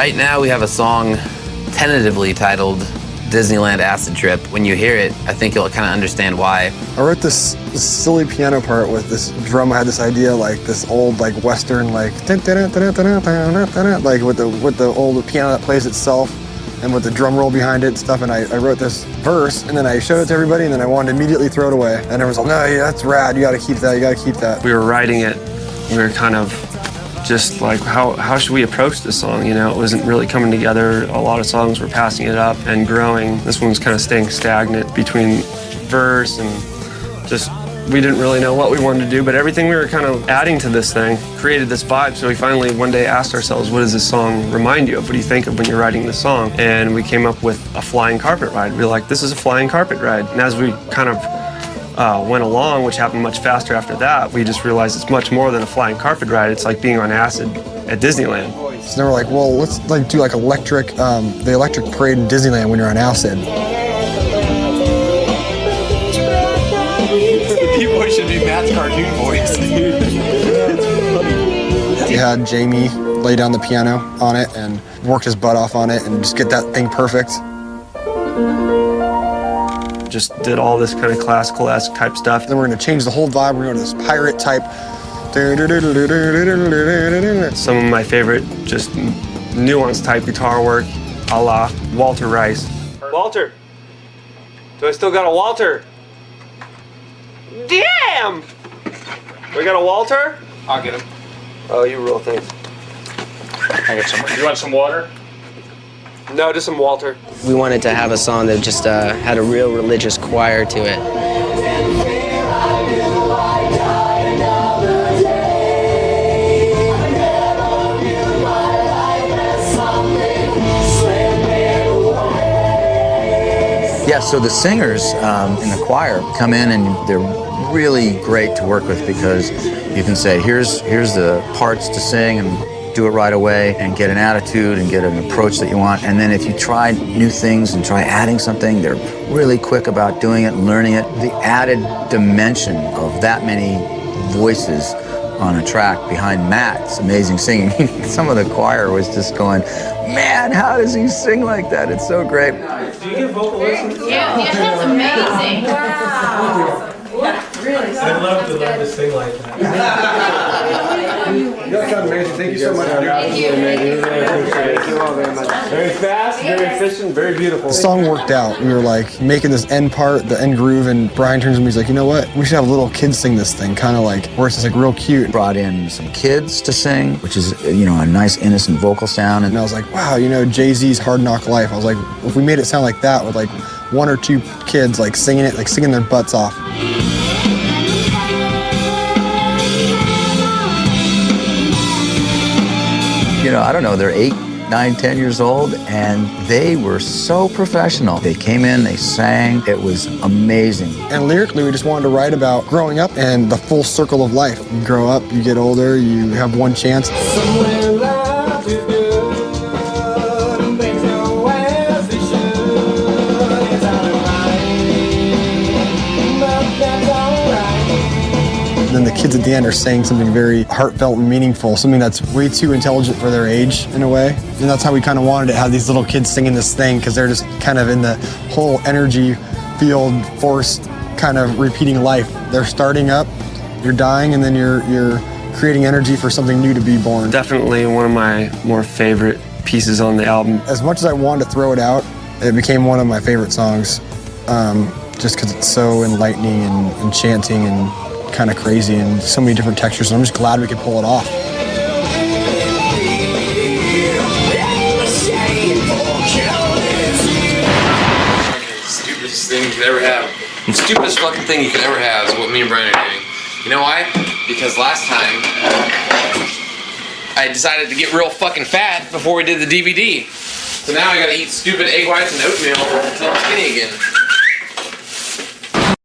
Right now we have a song tentatively titled Disneyland Acid Trip. When you hear it, I think you'll kind of understand why. I wrote this silly piano part with this drum. I had this idea, like this old, like Western, like with the old piano that plays itself, and with the drum roll behind it and stuff. And I wrote this verse, and then I showed it to everybody, and then I wanted to immediately throw it away. And everyone's like, "No, yeah, that's rad. You got to keep that. You got to keep that." We were writing it. We were kind of just like, how should we approach this song? You know, it wasn't really coming together. A lot of songs were passing it up and growing. This one was kind of staying stagnant between verse and just, we didn't really know what we wanted to do, but everything we were kind of adding to this thing created this vibe. So we finally one day asked ourselves, what does this song remind you of? What do you think of when you're writing this song? And we came up with a flying carpet ride. We were like, this is a flying carpet ride. And as we kind of went along, which happened much faster after that, we just realized it's much more than a flying carpet ride. It's like being on acid at Disneyland. So they were like, well, let's like do like the electric parade in Disneyland when you're on acid. The D-boys should be Matt's cartoon voice. We had Jamie lay down the piano on it and worked his butt off on it and just get that thing perfect. Just did all this kind of classical-esque type stuff. Then we're going to change the whole vibe. We're going to this pirate type. Some of my favorite just nuanced type guitar work, a la Walter Rice. Walter! Do I still got a Walter? Damn! We got a Walter? I'll get him. Oh, you rule things. I get some. You want some water? No, just some Walter. We wanted to have a song that just had a real religious choir to it. Yeah, so the singers in the choir come in and they're really great to work with because you can say, here's the parts to sing and do it right away and get an attitude and get an approach that you want. And then if you try new things and try adding something, they're really quick about doing it and learning it. The added dimension of that many voices on a track behind Matt's amazing singing. Some of the choir was just going, man, how does he sing like that? It's so great. Do you get vocal lessons? Yeah, that's amazing. Wow. Really? I'd love to learn to sing like that. You guys sound amazing. Thank you so much. Thank you. Thank you all very much. Very fast, very efficient, very beautiful. The song worked out. We were like making this end part, the end groove, and Brian turns to me, he's like, you know what? We should have little kids sing this thing, kind of like, where it's just like real cute. Brought in some kids to sing, which is, you know, a nice innocent vocal sound. And I was like, wow, you know, Jay-Z's Hard Knock Life. I was like, if we made it sound like that with like one or two kids like singing it, like singing their butts off. You know, I don't know, they're 8, 9, 10 years old, and they were so professional. They came in, they sang, it was amazing. And lyrically, we just wanted to write about growing up and the full circle of life. You grow up, you get older, you have one chance. And then the kids at the end are saying something very heartfelt and meaningful, something that's way too intelligent for their age in a way. And that's how we kind of wanted to have these little kids singing this thing, because they're just kind of in the whole energy field, forced kind of repeating life. They're starting up, you're dying, and then you're creating energy for something new to be born. Definitely one of my more favorite pieces on the album. As much as I wanted to throw it out, it became one of my favorite songs, just because it's so enlightening and enchanting and kind of crazy and so many different textures. And I'm just glad we could pull it off. Stupidest thing you could ever have. The stupidest fucking thing you could ever have is what me and Brian are doing. You know why? Because last time I decided to get real fucking fat before we did the DVD. So now I gotta eat stupid egg whites and oatmeal until I'm skinny again.